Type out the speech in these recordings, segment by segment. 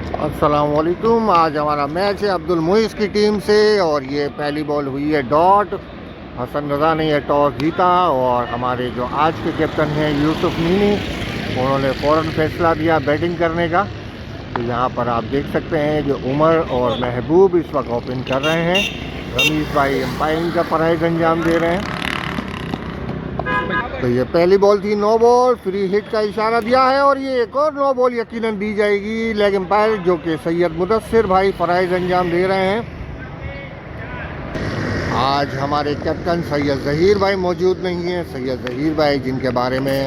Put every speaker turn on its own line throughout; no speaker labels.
अस्सलाम वालेकुम। आज हमारा मैच है अब्दुल मुइज़ की टीम से और ये पहली बॉल हुई है डॉट। हसन रज़ा ने यह टॉस जीता और हमारे जो आज के कैप्टन हैं यूसुफ नीनी, उन्होंने फ़ौरन फैसला दिया बैटिंग करने का। तो यहाँ पर आप देख सकते हैं कि उमर और महबूब इस वक्त ओपन कर रहे हैं। रमीज़ भाई एम्पायरिंग का फ़रज़ अंजाम दे रहे हैं। तो ये पहली बॉल थी, नो बॉल, फ्री हिट का इशारा दिया है और ये एक और नो बॉल यकीनन दी जाएगी। लेग एम्पायर जो कि सैयद मुदस्सिर भाई फ़रज़ अंजाम दे रहे हैं। आज हमारे कैप्टन सैयद ज़हीर भाई मौजूद नहीं हैं। सैयद ज़हीर भाई जिनके बारे में,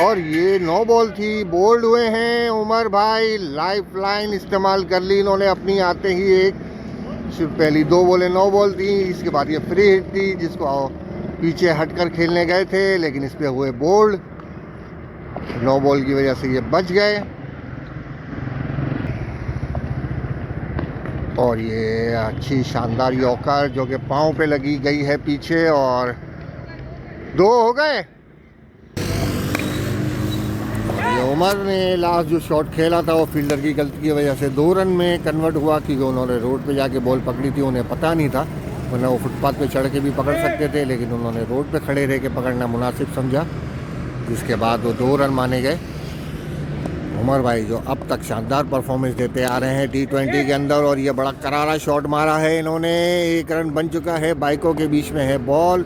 और ये नो बॉल थी, बोल्ड हुए हैं उमर भाई। लाइफ लाइन इस्तेमाल कर ली इन्होंने अपनी आते ही। एक सिर्फ पहली दो बॉलें नो बॉल थी, इसके बाद ये फ्री हिट थी जिसको पीछे हटकर खेलने गए थे, लेकिन इस पे हुए बोल्ड। नो बॉल की वजह से ये बच गए। और ये अच्छी शानदार यॉर्कर जो कि पाँव पे लगी गई है पीछे, और दो हो गए। ये उमर ने लास्ट जो शॉट खेला था वो फील्डर की गलती की वजह से 2 रन में कन्वर्ट हुआ, क्योंकि उन्होंने रोड पे जाके बॉल पकड़ी थी, उन्हें पता नहीं था। वरना वो फुटपाथ पे चढ़ के भी पकड़ सकते थे, लेकिन उन्होंने रोड पे खड़े रह के पकड़ना मुनासिब समझा, जिसके बाद वो 2 रन माने गए। उमर भाई जो अब तक शानदार परफॉर्मेंस देते आ रहे हैं T20 के अंदर, और ये बड़ा करारा शॉट मारा है इन्होंने। 1 रन बन चुका है, बाइकों के बीच में है बॉल।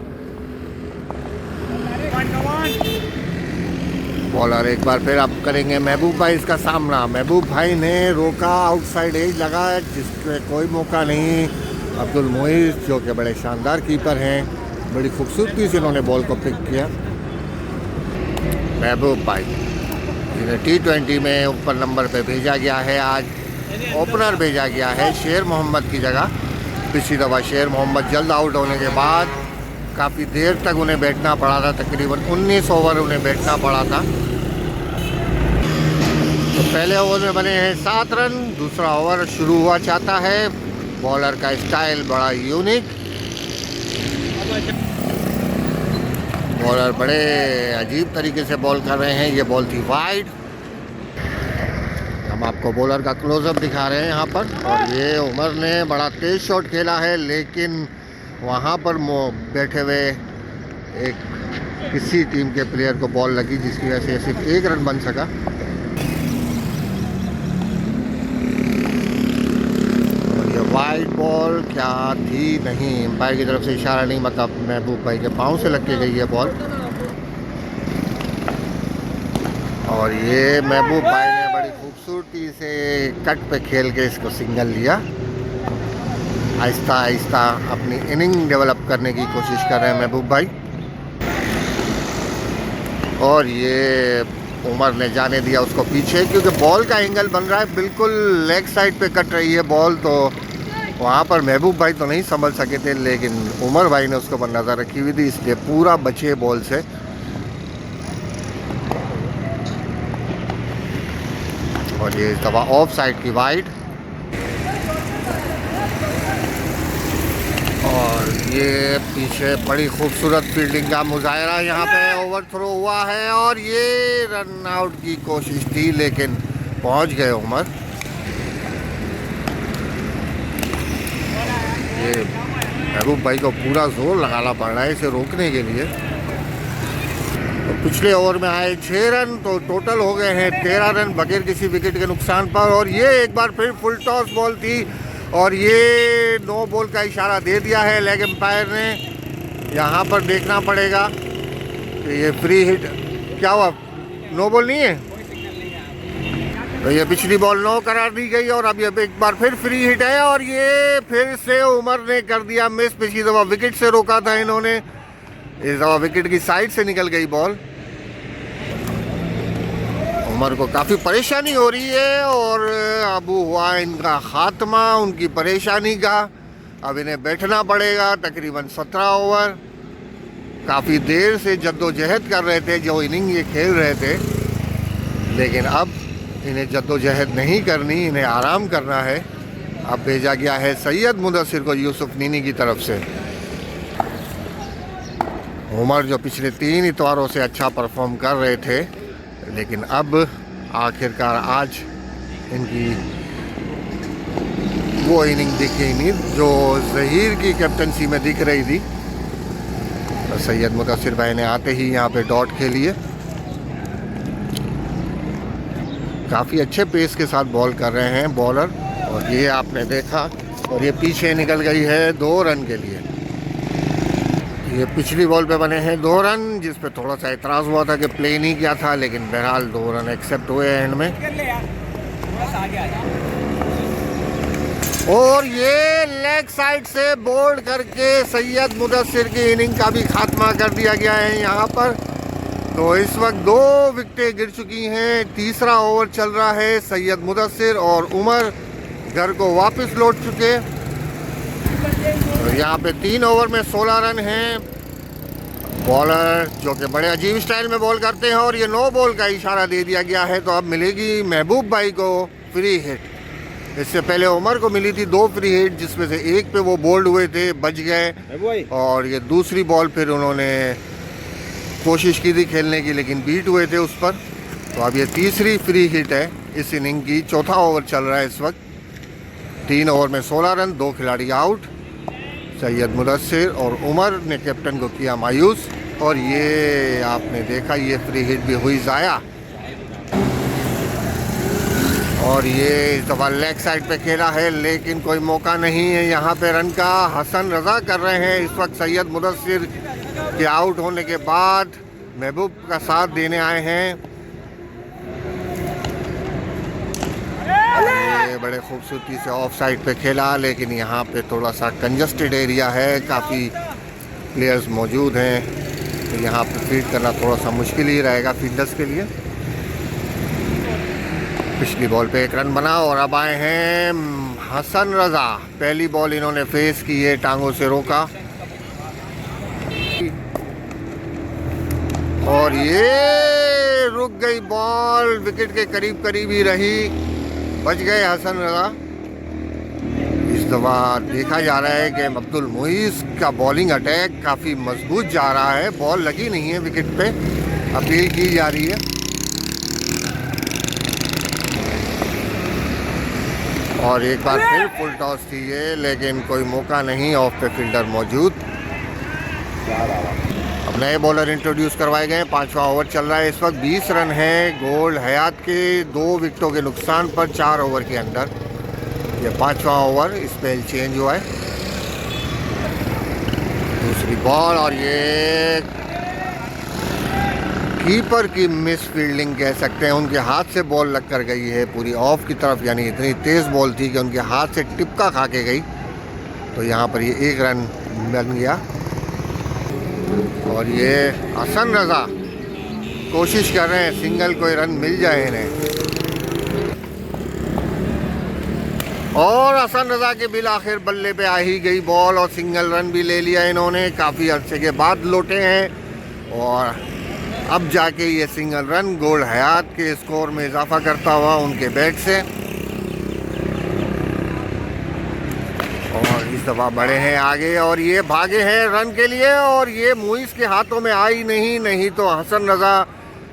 बॉलर एक बार फिर अब करेंगे महबूब भाई इसका सामना। महबूब भाई ने रोका, आउटसाइड एज लगा, जिसके कोई मौका नहीं। अब्दुल मुइज़ जो कि बड़े शानदार कीपर हैं, बड़ी खूबसूरती से इन्होंने बॉल को पिक किया। महबूब भाई जिन्हें T20 में ऊपर नंबर पे भेजा गया है, आज ओपनर भेजा गया है शेर मोहम्मद की जगह। पिछली दफ़ा शेर मोहम्मद जल्द आउट होने के बाद काफ़ी देर तक उन्हें बैठना पड़ा था, तकरीबन 19 ओवर उन्हें बैठना पड़ा था। तो पहले ओवर में बने हैं 7 रन, दूसरा ओवर शुरू हुआ चाहता है। बॉलर का स्टाइल बड़ा यूनिक, बॉलर बड़े अजीब तरीके से बॉल कर रहे हैं। ये बॉल थी वाइड। हम आपको बॉलर का क्लोजअप दिखा रहे हैं यहाँ पर। और ये उमर ने बड़ा तेज़ शॉट खेला है, लेकिन वहाँ पर बैठे हुए एक किसी टीम के प्लेयर को बॉल लगी, जिसकी वजह से सिर्फ 1 रन बन सका। वाइड बॉल क्या थी नहीं, एम्पायर की तरफ से इशारा नहीं, मतलब महबूब भाई के पाँव से लग के गई है बॉल। और ये महबूब भाई ने बड़ी खूबसूरती से कट पे खेल के इसको सिंगल लिया। आहिस्ता आहिस्ता अपनी इनिंग डेवलप करने की कोशिश कर रहे हैं महबूब भाई। और ये उमर ने जाने दिया उसको पीछे, क्योंकि बॉल का एंगल बन रहा है, बिल्कुल लेग साइड पे कट रही है बॉल। तो वहाँ पर महबूब भाई तो नहीं संभल सके थे, लेकिन उमर भाई ने उसको पर नज़र रखी हुई थी, इसलिए पूरा बचे बॉल से। और ये दफा ऑफ साइड की वाइड। और ये पीछे बड़ी खूबसूरत फील्डिंग का मुजाहरा यहाँ पे ओवर थ्रो हुआ है, और ये रन आउट की कोशिश थी, लेकिन पहुँच गए उमर। ये महबूब भाई को पूरा जोर लगाना पड़ रहा है इसे रोकने के लिए। तो पिछले ओवर में आए 6 रन, तो टोटल हो गए हैं 13 रन बगैर किसी विकेट के नुकसान पर। और ये एक बार फिर फुल टॉस बॉल थी, और ये नो बॉल का इशारा दे दिया है लेग एम्पायर ने। यहाँ पर देखना पड़ेगा कि ये फ्री हिट क्या हुआ, नो बॉल नहीं है। तो ये पिछली बॉल नो करार दी गई, और अब ये एक बार फिर फ्री हिट है, और ये फिर से उमर ने कर दिया मिस। पिछली दफ़ा विकेट से रोका था इन्होंने, इस दफ़ा विकेट की साइड से निकल गई बॉल। उमर को काफ़ी परेशानी हो रही है, और अब हुआ इनका खात्मा उनकी परेशानी का। अब इन्हें बैठना पड़ेगा तकरीबन 17 ओवर। काफ़ी देर से जद्दोजहद कर रहे थे, जो इनिंग ये खेल रहे थे, लेकिन अब इन्हें जद्दोजहद नहीं करनी, इन्हें आराम करना है। अब भेजा गया है सैयद मुदस्सिर को यूसुफ नीनी की तरफ से। उमर जो पिछले 3 इतवारों से अच्छा परफॉर्म कर रहे थे, लेकिन अब आखिरकार आज इनकी वो इनिंग दिखी नहीं जो ज़हीर की कैप्टनसी में दिख रही थी। तो सैयद मुदस्सिर भाई ने आते ही यहाँ पे डॉट खेली है। काफ़ी अच्छे पेस के साथ बॉल कर रहे हैं बॉलर, और ये आपने देखा, और ये पीछे निकल गई है 2 रन के लिए। ये पिछली बॉल पे बने हैं 2 रन, जिस पे थोड़ा सा इतराज़ हुआ था कि प्ले नहीं किया था, लेकिन बहरहाल 2 रन एक्सेप्ट हुए एंड में। और ये लेग साइड से बोल्ड करके सैयद मुदस्सिर की इनिंग का भी खात्मा कर दिया गया है यहाँ पर। तो इस वक्त 2 विकेटें गिर चुकी हैं, तीसरा ओवर चल रहा है। सैयद मुदस्सिर और उमर घर को वापस लौट चुके। तो यहाँ पे 3 ओवर में 16 रन हैं। बॉलर जो कि बड़े अजीब स्टाइल में बॉल करते हैं, और ये नो बॉल का इशारा दे दिया गया है। तो अब मिलेगी महबूब भाई को फ्री हिट। इससे पहले उमर को मिली थी 2 फ्री हिट, जिसमें से एक पे वो बोल्ड हुए थे, बच गए, और ये दूसरी बॉल फिर उन्होंने कोशिश की थी खेलने की, लेकिन बीट हुए थे उस पर। तो अब ये तीसरी फ्री हिट है इस इनिंग की। चौथा ओवर चल रहा है इस वक्त। 3 ओवर में 16 रन, 2 खिलाड़ी आउट। सैयद मुदस्सिर और उमर ने कैप्टन को किया मायूस, और ये आपने देखा ये फ्री हिट भी हुई ज़ाया। और ये इस दफ़ा लेग साइड पे खेला है, लेकिन कोई मौका नहीं है यहाँ पे रन का। हसन रज़ा कर रहे हैं इस वक्त सैयद मुदस्सिर के आउट होने के बाद, महबूब का साथ देने आए हैं। ये बड़े खूबसूरती से ऑफ साइड पे खेला, लेकिन यहाँ पे थोड़ा सा कंजस्टेड एरिया है, काफ़ी प्लेयर्स मौजूद हैं, तो यहाँ पे फील्ड करना थोड़ा सा मुश्किल ही रहेगा फील्डर्स के लिए। पिछली बॉल पे 1 रन बना, और अब आए हैं हसन रज़ा। पहली बॉल इन्होंने फेस की है, टांगों से रोका, और ये रुक गई बॉल, विकेट के करीब करीब ही रही, बच गए हसन रज़ा। इस दफ़ा देखा जा रहा है कि अब्दुल मुईस का बॉलिंग अटैक काफ़ी मजबूत जा रहा है। बॉल लगी नहीं है विकेट पे, अपील की जा रही है। और एक बार फिर फुल टॉस थी ये, लेकिन कोई मौका नहीं, ऑफ पे फील्डर मौजूद। अब नए बॉलर इंट्रोड्यूस करवाए गए। 5वां ओवर चल रहा है इस वक्त। 20 रन है गोल्ड हयात के 2 विकेटों के नुकसान पर 4 ओवर के अंदर। ये 5वां ओवर, स्पेल चेंज हुआ है। दूसरी बॉल, और ये कीपर की मिस फील्डिंग कह सकते हैं। उनके हाथ से बॉल लग कर गई है पूरी ऑफ की तरफ, यानी इतनी तेज़ बॉल थी कि उनके हाथ से टिपका खा के गई। तो यहाँ पर ये 1 रन बन गया। और ये हसन रज़ा कोशिश कर रहे हैं सिंगल, कोई रन मिल जाए इन्हें। और हसन रज़ा के बिल आखिर बल्ले पे आ ही गई बॉल, और सिंगल रन भी ले लिया इन्होंने। काफ़ी अरसे के बाद लौटे हैं, और अब जाके ये सिंगल रन गोल्ड हयात के स्कोर में इजाफा करता हुआ उनके बैट से। और इस दफ़ा बड़े हैं आगे, और ये भागे हैं रन के लिए, और ये मुईस के हाथों में आई नहीं तो हसन रज़ा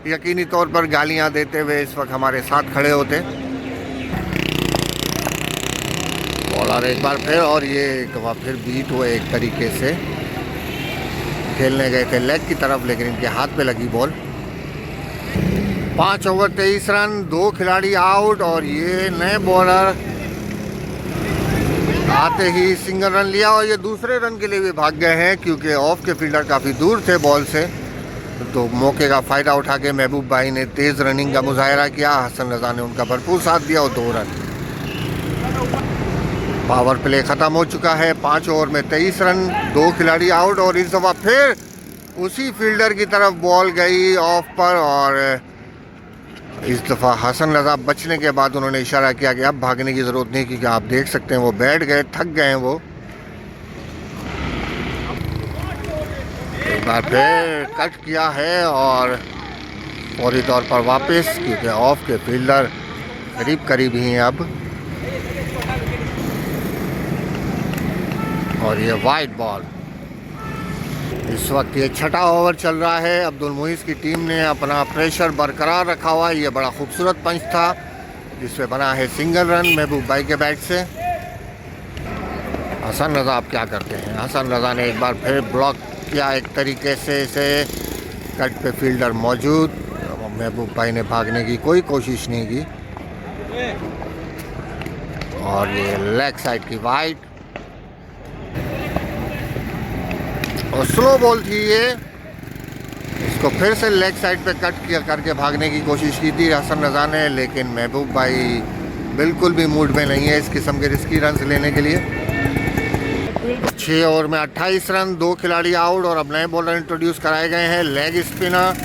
यकीनी तौर पर गालियां देते हुए इस वक्त हमारे साथ खड़े होते। बॉलर एक बार फिर, और ये एक दफ़ा फिर बीट हुए एक तरीके से। खेलने गए थे लेग की तरफ, लेकिन इनके हाथ पे लगी बॉल। 5 ओवर 23 रन, 2 खिलाड़ी आउट, और ये नए बॉलर आते ही सिंगल रन लिया, और ये दूसरे रन के लिए भी भाग गए हैं, क्योंकि ऑफ के फील्डर काफ़ी दूर थे बॉल से। तो मौके का फ़ायदा उठा के महबूब भाई ने तेज़ रनिंग का मुजाहरा किया। हसन रज़ा ने उनका भरपूर साथ दिया, और 2 रन। पावर प्ले ख़त्म हो चुका है। 5 ओवर में 23 रन, 2 खिलाड़ी आउट, और इस दफ़ा फिर उसी फील्डर की तरफ बॉल गई ऑफ पर, और इस दफ़ा हसन रज़ा बचने के बाद उन्होंने इशारा किया कि अब भागने की ज़रूरत नहीं, क्योंकि आप देख सकते हैं वो बैठ गए, थक गए हैं वो। एक बार फिर कट किया है, और फौरी तौर पर वापस, क्योंकि ऑफ के फील्डर करीब करीब ही हैं अब। और ये वाइड बॉल। इस वक्त ये 6ठा ओवर चल रहा है। अब्दुल मुईस की टीम ने अपना प्रेशर बरकरार रखा हुआ है। ये बड़ा खूबसूरत पंच था, जिसमें बना है सिंगल रन महबूब भाई के बैट से। हसन रज़ा आप क्या करते हैं? हसन रज़ा ने एक बार फिर ब्लॉक किया एक तरीके से इसे, कट पे फील्डर मौजूद। महबूब भाई ने भागने की कोई कोशिश नहीं की और ये लेग साइड की वाइड और स्लो बॉल थी ये। इसको फिर से लेग साइड पे कट किया करके भागने की कोशिश की थी हसन रज़ा ने, लेकिन महबूब भाई बिल्कुल भी मूड में नहीं है इस किस्म के रिस्की रन लेने के लिए। 6 ओवर में 28 रन, 2 खिलाड़ी आउट और अब नए बॉलर इंट्रोड्यूस कराए गए हैं। लेग स्पिनर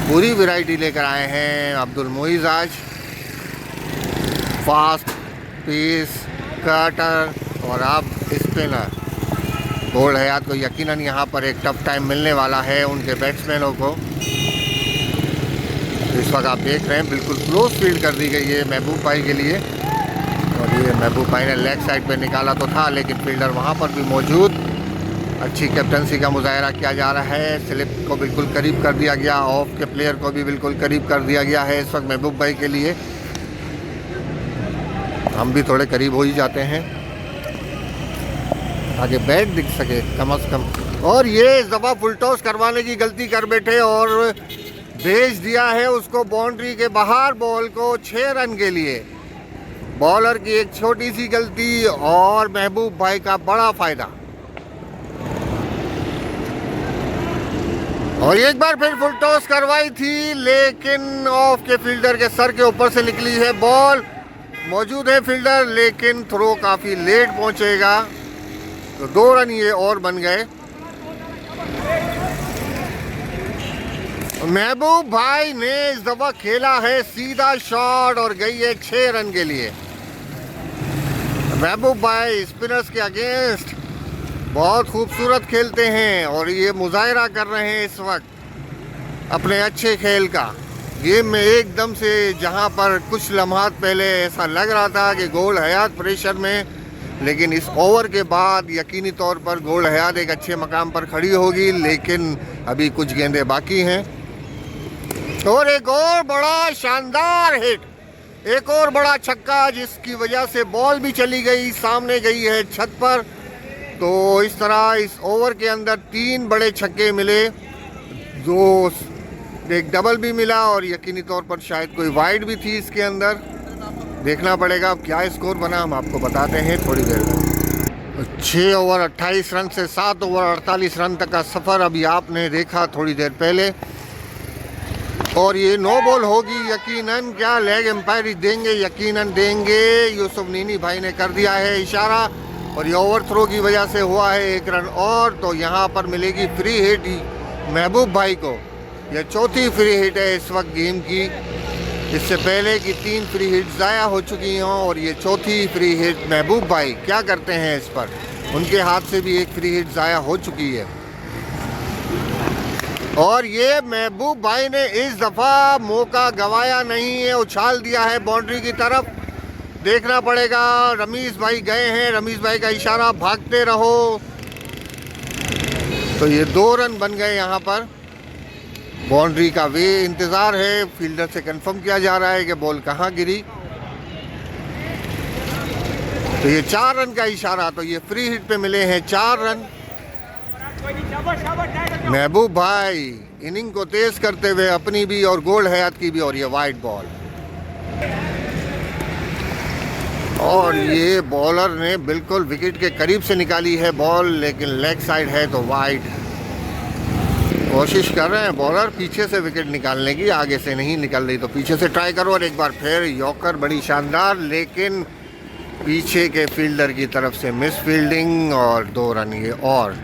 पूरी वैरायटी लेकर आए हैं अब्दुल मुइज़ आज। फास्ट पेस कटर और अब स्पिनर। गोल्ड हयात को यकीनन यहाँ पर एक टफ टाइम मिलने वाला है उनके बैट्समैनों को। इस वक्त आप देख रहे हैं बिल्कुल क्लोज फील्ड कर दी गई है महबूब भाई के लिए और ये महबूब भाई ने लेग साइड पे निकाला तो था, लेकिन फील्डर वहाँ पर भी मौजूद। अच्छी कैप्टनसी का मुजाहरा किया जा रहा है। स्लिप को बिल्कुल करीब कर दिया गया, ऑफ के प्लेयर को भी बिल्कुल करीब कर दिया गया है इस वक्त महबूब भाई के लिए। हम भी थोड़े करीब हो ही जाते हैं आगे बैट दिख सके कम से कम। और ये इस दफ़ा फुल टॉस करवाने की गलती कर बैठे और भेज दिया है उसको बाउंड्री के बाहर बॉल को 6 रन के लिए। बॉलर की एक छोटी सी गलती और महबूब भाई का बड़ा फायदा। और एक बार फिर फुल टॉस करवाई थी लेकिन ऑफ के फील्डर के सर के ऊपर से निकली है बॉल। मौजूद है फील्डर लेकिन थ्रो काफ़ी लेट पहुंचेगा तो 2 रन ये और बन गए। महबूब भाई ने इस दफा खेला है सीधा शॉट और गई है 6 रन के लिए। महबूब भाई स्पिनर्स के अगेंस्ट बहुत खूबसूरत खेलते हैं और ये मुजाहरा कर रहे हैं इस वक्त अपने अच्छे खेल का। गेम में एकदम से जहां पर कुछ लम्हात पहले ऐसा लग रहा था कि गोल्ड हयात प्रेशर में, लेकिन इस ओवर के बाद यकीनी तौर पर गोल्ड हयात एक अच्छे मकाम पर खड़ी होगी, लेकिन अभी कुछ गेंदें बाकी हैं। और एक और बड़ा शानदार हिट, एक और बड़ा छक्का जिसकी वजह से बॉल भी चली गई, सामने गई है छत पर। तो इस तरह इस ओवर के अंदर 3 बड़े छक्के मिले, एक डबल भी मिला और यकीनी तौर पर शायद कोई वाइड भी थी इसके अंदर। देखना पड़ेगा अब क्या स्कोर बना, हम आपको बताते हैं थोड़ी देर में। 6 ओवर 28 रन से 7 ओवर 48 रन तक का सफ़र अभी आपने देखा थोड़ी देर पहले। और ये नो बॉल होगी यकीनन, क्या लेग एम्पायर देंगे? यकीनन देंगे। यूसुफ नीनी भाई ने कर दिया है इशारा और ये ओवर थ्रो की वजह से हुआ है 1 रन और। तो यहाँ पर मिलेगी फ्री हिट महबूब भाई को। यह चौथी फ्री हिट है इस वक्त गेम की। इससे पहले की 3 फ्री हिट ज़ाया हो चुकी हों और ये चौथी फ्री हिट महबूब भाई क्या करते हैं इस पर। उनके हाथ से भी 1 फ्री हिट ज़ाया हो चुकी है और ये महबूब भाई ने इस दफ़ा मौका गंवाया नहीं है, उछाल दिया है बाउंड्री की तरफ। देखना पड़ेगा, रमीज़ भाई गए हैं, रमीज़ भाई का इशारा भागते रहो। तो ये 2 रन बन गए यहाँ पर। बाउंड्री का वे इंतज़ार है, फील्डर से कंफर्म किया जा रहा है कि बॉल कहाँ गिरी। तो ये 4 रन का इशारा, तो ये फ्री हिट पे मिले हैं 4 रन। महबूब भाई इनिंग को तेज करते हुए अपनी भी और गोल्ड हयात की भी, और ये वाइड बॉल और ये बॉलर ने बिल्कुल विकेट के करीब से निकाली है बॉल, लेकिन लेग साइड है तो वाइड। कोशिश कर रहे हैं बॉलर पीछे से विकेट निकालने की, आगे से नहीं निकल रही तो पीछे से ट्राई करो। और एक बार फिर यॉर्कर बड़ी शानदार, लेकिन पीछे के फील्डर की तरफ से मिस फील्डिंग और 2 रन ये और।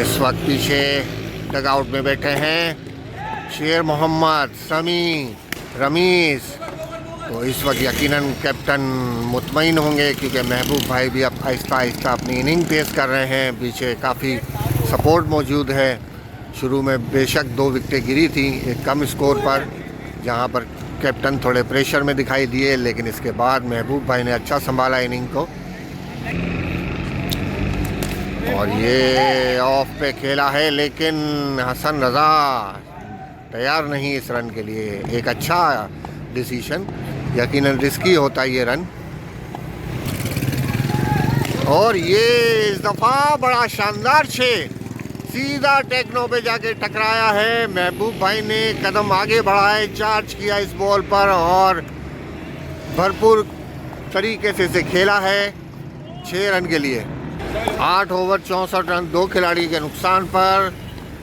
इस वक्त पीछे डगआउट में बैठे हैं शेर मोहम्मद, समी, रमीज़। तो इस वक्त यकीनन कैप्टन मुतमईन होंगे क्योंकि महबूब भाई भी अब आहिस्ता आहिस्ता अपनी इनिंग तेज़ कर रहे हैं। पीछे काफ़ी सपोर्ट मौजूद है। शुरू में बेशक 2 विकेटें गिरी थी एक कम स्कोर पर, जहां पर कैप्टन थोड़े प्रेशर में दिखाई दिए, लेकिन इसके बाद महबूब भाई ने अच्छा संभाला इनिंग को। और ये ऑफ पे खेला है, लेकिन हसन रज़ा तैयार नहीं इस रन के लिए। एक अच्छा डिसीजन, यकीनन रिस्की होता ये रन। और ये इस दफा बड़ा शानदार छः सीधा टेक्नो पे जाके टकराया है। महबूब भाई ने कदम आगे बढ़ाए, चार्ज किया इस बॉल पर और भरपूर तरीके से इसे खेला है 6 रन के लिए। 8 ओवर 64 रन 2 खिलाड़ी के नुकसान पर।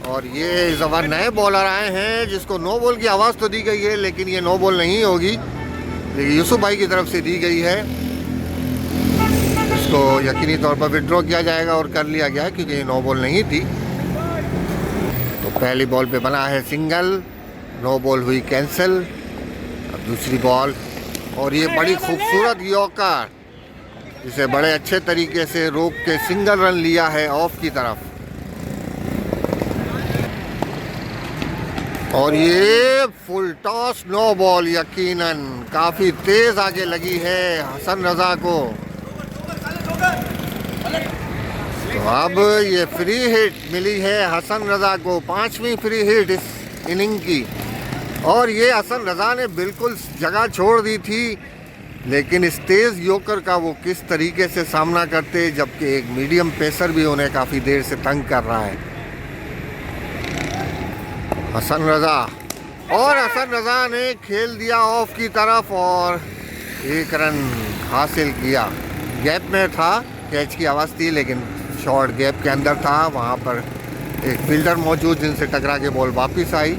और ये इस दफा नए बॉलर आए हैं जिसको नो बॉल की आवाज़ तो दी गई है, लेकिन ये नो बॉल नहीं होगी, लेकिन यूसुफ भाई की तरफ से दी गई है। इसको यकीनी तौर पर विड्रॉ किया जाएगा और कर लिया गया क्योंकि ये नो बॉल नहीं थी। तो पहली बॉल पे बना है सिंगल, नो बॉल हुई कैंसिल। अब दूसरी बॉल और ये बड़ी खूबसूरत यॉर्कर जिसे बड़े अच्छे तरीके से रोक के सिंगल रन लिया है ऑफ की तरफ। और ये फुल टॉस नो बॉल यकीनन काफ़ी तेज़ आगे लगी है हसन रज़ा को। तो अब ये फ्री हिट मिली है हसन रज़ा को, 5वीं फ्री हिट इस इनिंग की। और ये हसन रज़ा ने बिल्कुल जगह छोड़ दी थी, लेकिन इस तेज़ यॉर्कर का वो किस तरीके से सामना करते, जबकि एक मीडियम पेसर भी उन्हें काफ़ी देर से तंग कर रहा है। हसन रज़ा और हसन रज़ा ने खेल दिया ऑफ की तरफ और 1 रन हासिल किया। गैप में था, कैच की आवाज़ थी, लेकिन शॉर्ट गैप के अंदर था। वहाँ पर एक फील्डर मौजूद जिनसे टकरा के बॉल वापस आई।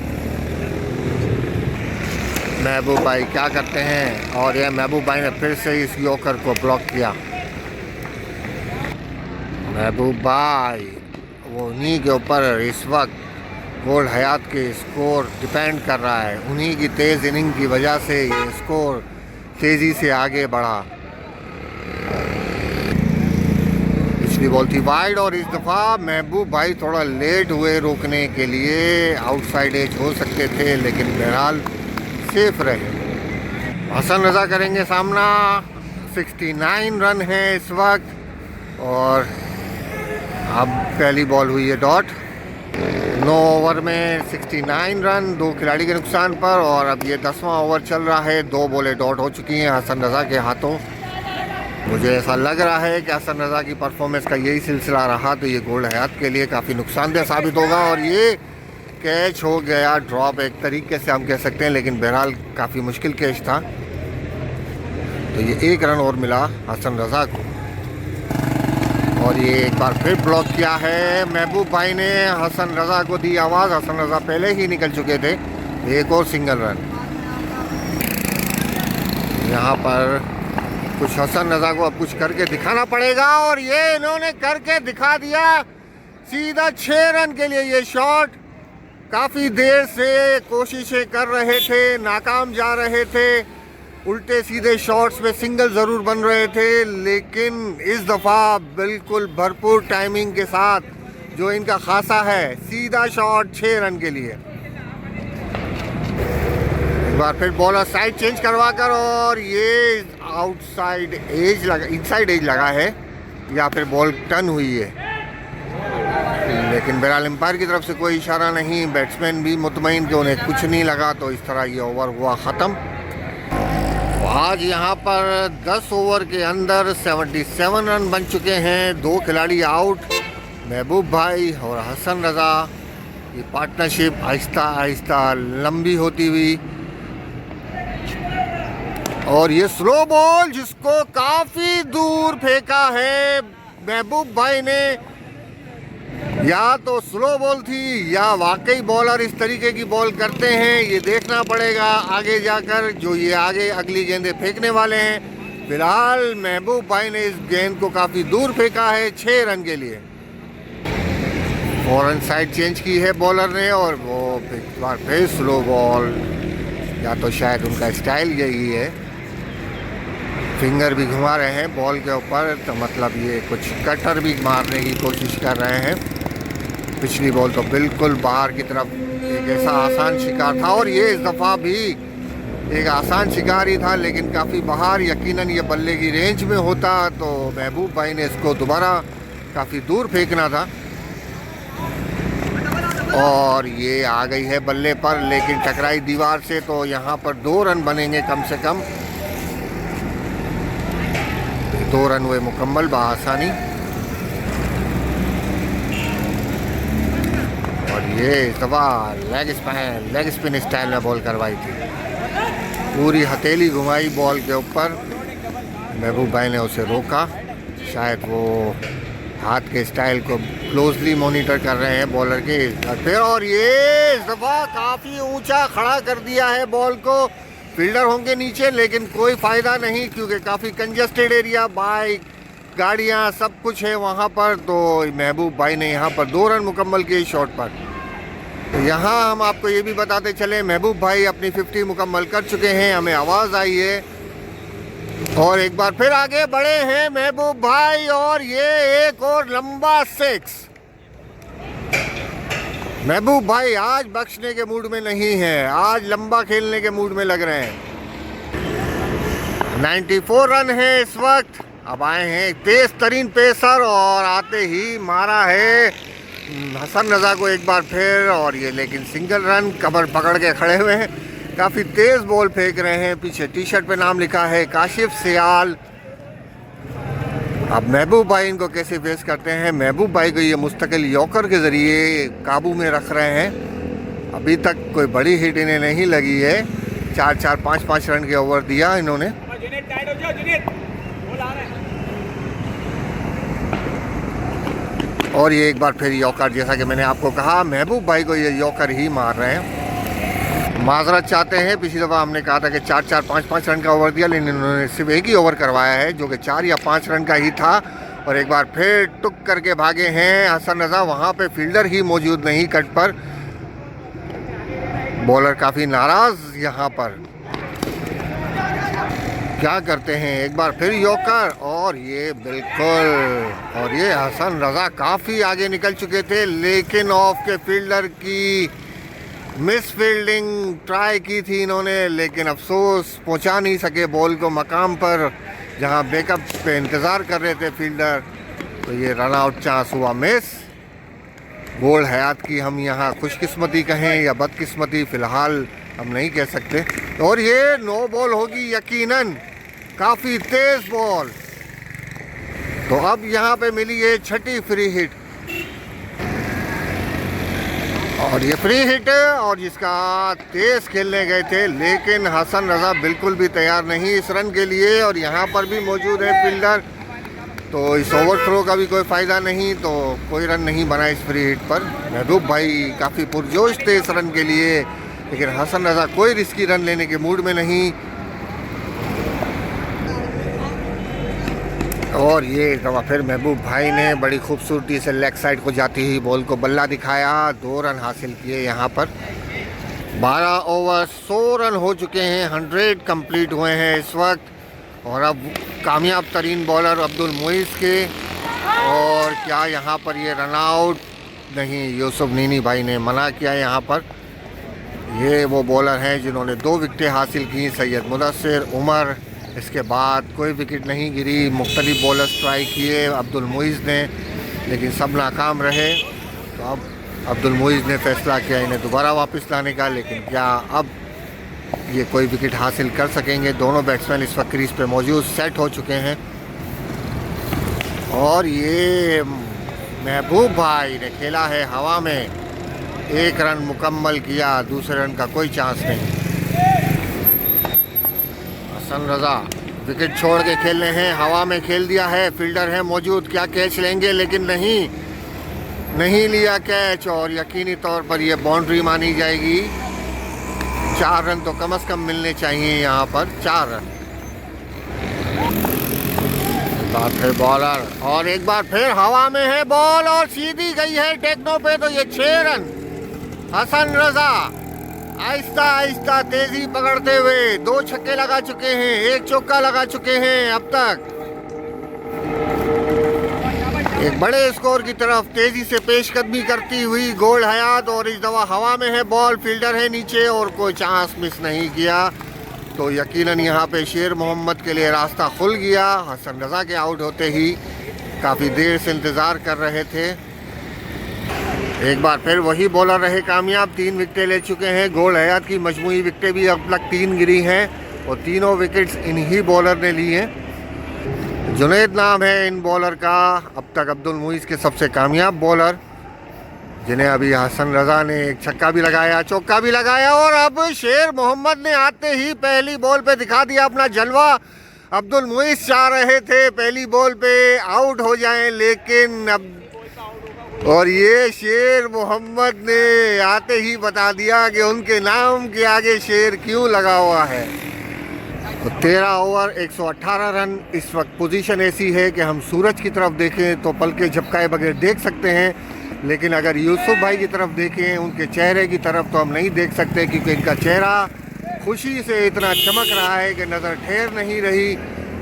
महबूब भाई क्या करते हैं और यह महबूब भाई ने फिर से इस यॉर्कर को ब्लॉक किया। महबूब भाई वो उन्हीं के ऊपर इस वक्त गोल्ड हयात के स्कोर डिपेंड कर रहा है। उन्हीं की तेज़ इनिंग की वजह से ये स्कोर तेज़ी से आगे बढ़ा। पिछली बॉल थी वाइड और इस दफ़ा महबूब भाई थोड़ा लेट हुए रोकने के लिए, आउटसाइड एज हो सकते थे, लेकिन बहरहाल सेफ रहे। हसन रज़ा करेंगे सामना। 69 रन है इस वक्त और अब पहली बॉल हुई है डॉट। 9 ओवर में 69 रन 2 खिलाड़ी के नुकसान पर। और अब ये 10वां ओवर चल रहा है, 2 बॉलें डॉट हो चुकी हैं हसन रज़ा के हाथों। मुझे ऐसा लग रहा है कि हसन रज़ा की परफॉर्मेंस का यही सिलसिला रहा तो ये गोल्ड हयात के लिए काफ़ी नुकसानदेह साबित होगा। और ये कैच हो गया ड्रॉप एक तरीके से हम कह सकते हैं, लेकिन बहरहाल काफ़ी मुश्किल कैच था। तो ये 1 रन और मिला हसन रज़ा को। और ये एक बार फिर ब्लॉक किया है महबूब भाई ने। हसन रज़ा को दी आवाज़, हसन रज़ा पहले ही निकल चुके थे। एक और सिंगल रन। यहाँ पर कुछ हसन रज़ा को अब कुछ करके दिखाना पड़ेगा और ये इन्होंने करके दिखा दिया। सीधा 6 रन के लिए ये शॉट। काफ़ी देर से कोशिशें कर रहे थे, नाकाम जा रहे थे। उल्टे सीधे शॉट्स में सिंगल ज़रूर बन रहे थे, लेकिन इस दफ़ा बिल्कुल भरपूर टाइमिंग के साथ जो इनका खासा है, सीधा शॉट 6 रन के लिए। एक बार फिर बॉलर साइड चेंज करवा कर और ये आउटसाइड एज लगा, इनसाइड एज लगा है या फिर बॉल टर्न हुई है, लेकिन बहरहाल एम्पायर की तरफ से कोई इशारा नहीं। बैट्समैन भी मुतमईन कि उन्हें कुछ नहीं लगा, तो इस तरह ये ओवर हुआ ख़त्म। आज यहाँ पर 10 ओवर के अंदर 77 रन बन चुके हैं। 2 खिलाड़ी आउट, महबूब भाई और हसन रज़ा। ये पार्टनरशिप आहिस्ता आहिस्ता लंबी होती हुई। और ये स्लो बॉल जिसको काफ़ी दूर फेंका है महबूब भाई ने, या तो स्लो बॉल थी या वाकई बॉलर इस तरीके की बॉल करते हैं, ये देखना पड़ेगा आगे जाकर। जो ये आगे अगली गेंदें फेंकने वाले हैं, फिलहाल महबूब भाई ने इस गेंद को काफ़ी दूर फेंका है 6 रन के लिए। फौरन साइड चेंज की है बॉलर ने और वो एक बार फिर स्लो बॉल, या तो शायद उनका स्टाइल यही है। फिंगर भी घुमा रहे हैं बॉल के ऊपर, तो मतलब ये कुछ कटर भी मारने की कोशिश कर रहे हैं। पिछली बॉल तो बिल्कुल बाहर की तरफ एक ऐसा आसान शिकार था और ये इस दफ़ा भी एक आसान शिकार ही था, लेकिन काफ़ी बाहर। यकीनन ये बल्ले की रेंज में होता तो महबूब भाई ने इसको दोबारा काफ़ी दूर फेंकना था। और ये आ गई है बल्ले पर, लेकिन टकराई दीवार से, तो यहाँ पर 2 रन बनेंगे कम से कम। 2 रन हुए मुकम्मल बआसानी। और ये इस दफ़ा लेग स्पिन स्टाइल में बॉल करवाई थी, पूरी हथेली घुमाई बॉल के ऊपर। महबूब भाई ने उसे रोका, शायद वो हाथ के स्टाइल को क्लोजली मॉनिटर कर रहे हैं बॉलर के। फिर और ये इस दफ़ा काफ़ी ऊंचा खड़ा कर दिया है बॉल को। फील्डर होंगे नीचे लेकिन कोई फ़ायदा नहीं, क्योंकि काफ़ी कंजस्टेड एरिया, बाइक गाड़ियाँ सब कुछ है वहाँ पर। तो महबूब भाई ने यहाँ पर 2 रन मुकम्मल किए शॉट पर। तो यहाँ हम आपको ये भी बताते चले, महबूब भाई अपनी 50 मुकम्मल कर चुके हैं। हमें आवाज़ आई है और एक बार फिर आगे बढ़े हैं महबूब भाई, और ये एक और लंबा 6। महबूब भाई आज बख्शने के मूड में नहीं है, आज लंबा खेलने के मूड में लग रहे हैं। 94 रन है इस वक्त। अब आए हैं तेज तरीन पेसर और आते ही मारा है हसन रजा को एक बार फिर, और ये लेकिन सिंगल रन। कमर पकड़ के खड़े हुए हैं, काफ़ी तेज़ बॉल फेंक रहे हैं। पीछे टी शर्ट पे नाम लिखा है काशिफ सियाल। अब महबूब भाई इनको कैसे फेस करते हैं। महबूब भाई को ये मुस्तकिल यॉकर के ज़रिए काबू में रख रहे हैं। अभी तक कोई बड़ी हिट इन्हें नहीं लगी है। 4-4, 5-5 रन के ओवर दिया इन्होंने। और ये एक बार फिर यॉकर, जैसा कि मैंने आपको कहा महबूब भाई को ये यॉकर ही मार रहे हैं। माजरत चाहते हैं, पिछली दफ़ा हमने कहा था कि 4-4, 5-5 रन का ओवर दिया, लेकिन इन्होंने सिर्फ एक ही ओवर करवाया है जो कि 4 या 5 रन का ही था। और एक बार फिर टुक करके भागे हैं हसन रजा। वहाँ पे फील्डर ही मौजूद नहीं कट पर। बॉलर काफ़ी नाराज़ यहाँ पर। क्या करते हैं, एक बार फिर यॉकर, और ये बिल्कुल, और ये हसन रजा काफ़ी आगे निकल चुके थे, लेकिन ऑफ के फील्डर की मिस फील्डिंग ट्राई की थी इन्होंने, लेकिन अफसोस पहुंचा नहीं सके बॉल को मकाम पर जहां बैकअप पे इंतज़ार कर रहे थे फील्डर। तो ये रन आउट चांस हुआ मिस। गोल्ड हयात की हम यहाँ खुशकिस्मती कहें या बदकिस्मती, फ़िलहाल हम नहीं कह सकते। और ये नो बॉल होगी यकीनन, काफ़ी तेज़ बॉल। तो अब यहाँ पे मिली है 6ठी फ्री हिट, और ये फ्री हिट और जिसका तेज़ खेलने गए थे, लेकिन हसन रजा बिल्कुल भी तैयार नहीं इस रन के लिए। और यहाँ पर भी मौजूद है फील्डर, तो इस ओवर थ्रो का भी कोई फ़ायदा नहीं, तो कोई रन नहीं बना इस फ्री हिट पर। महबूब भाई काफ़ी पुरजोश थे इस रन के लिए, लेकिन हसन रजा कोई रिस्की रन लेने के मूड में नहीं। और ये दफ़ा फिर महबूब भाई ने बड़ी खूबसूरती से लेग साइड को जाती हुई बॉल को बल्ला दिखाया। 2 रन हासिल किए यहाँ पर। 12 ओवर 100 रन हो चुके हैं, 100 कंप्लीट हुए हैं इस वक्त। और अब कामयाब तरीन बॉलर अब्दुल मुइज़ के, और क्या यहाँ पर ये रन आउट नहीं, यूसुफ नीनी भाई ने मना किया यहाँ पर। ये वो बॉलर हैं जिन्होंने 2 विकेटें हासिल की, सैयद मुदस्सिर, उमर। इसके बाद कोई विकेट नहीं गिरी। मुख्तलिफ बॉलर्स ट्राई किए अब्दुल मुइज़ ने, लेकिन सब नाकाम रहे। तो अब अब्दुल मुइज़ ने फैसला किया इन्हें दोबारा वापस लाने का, लेकिन क्या अब ये कोई विकेट हासिल कर सकेंगे। दोनों बैट्समैन इस वक्त क्रीज पे मौजूद सेट हो चुके हैं। और ये महबूब भाई ने खेला है हवा में, 1 रन मुकम्मल किया, दूसरे रन का कोई चांस नहीं। हसन रजा विकेट छोड़ के खेल रहे हैं, हवा में खेल दिया है, फील्डर है मौजूद, क्या कैच लेंगे, लेकिन नहीं लिया कैच, और यकीनी तौर पर यह बाउंड्री मानी जाएगी। 4 रन तो कम से कम मिलने चाहिए यहाँ पर, 4 रन। बात है बॉलर, और एक बार फिर हवा में है बॉल और सीधी गई है टेक्नो पे, तो ये 6 रन। हसन रजा आहिस्ता आहिस्ता तेजी पकड़ते हुए 2 छक्के लगा चुके हैं, 1 चौका लगा चुके हैं अब तक। एक बड़े स्कोर की तरफ तेजी से पेशकदमी करती हुई गोल्ड हयात, और इस दफा हवा में है बॉल, फील्डर है नीचे और कोई चांस मिस नहीं किया। तो यकीनन यहाँ पे शेर मोहम्मद के लिए रास्ता खुल गया। हसन रजा के आउट होते ही काफ़ी देर से इंतज़ार कर रहे थे। एक बार फिर वही बॉलर रहे कामयाब, 3 विकेटें ले चुके हैं। गोल्ड हयात की मजमूई विकेटें भी अब तक 3 गिरी हैं, और तीनों विकेट्स इन्हीं बॉलर ने ली हैं। जुनैद नाम है इन बॉलर का, अब तक अब्दुल मुईस के सबसे कामयाब बॉलर, जिन्हें अभी हसन रजा ने एक छक्का भी लगाया, चौका भी लगाया। और अब शेर मोहम्मद ने आते ही पहली बॉल पे दिखा दिया अपना जलवा। अब्दुल मुईस चाह रहे थे पहली बॉल पे आउट हो जाएं, लेकिन अब और ये शेर मोहम्मद ने आते ही बता दिया कि उनके नाम के आगे शेर क्यों लगा हुआ है। तो 13 ओवर 118 रन। इस वक्त पोजीशन ऐसी है कि हम सूरज की तरफ देखें तो पलके झपकाए बगैर देख सकते हैं, लेकिन अगर यूसुफ भाई की तरफ देखें, उनके चेहरे की तरफ, तो हम नहीं देख सकते, क्योंकि इनका चेहरा खुशी से इतना चमक रहा है कि नज़र ठहर नहीं रही।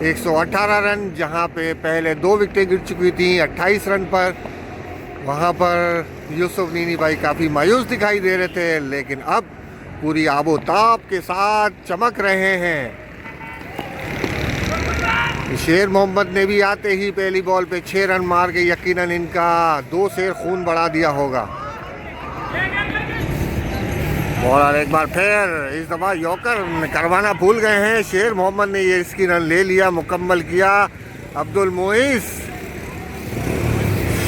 118 रन, जहां पे पहले 2 विकेटें गिर चुकी थी 28 रन पर, वहां पर यूसुफ नीनी भाई काफ़ी मायूस दिखाई दे रहे थे, लेकिन अब पूरी आबोताब के साथ चमक रहे हैं। शेर मोहम्मद ने भी आते ही पहली बॉल पे 6 रन मार के यकीनन इनका 2 सेर खून बढ़ा दिया होगा। बॉलर एक बार फिर इस दफा यॉर्कर करवाना भूल गए हैं। शेर मोहम्मद ने ये इसकी रन ले लिया, मुकम्मल किया। अब्दुल मुईस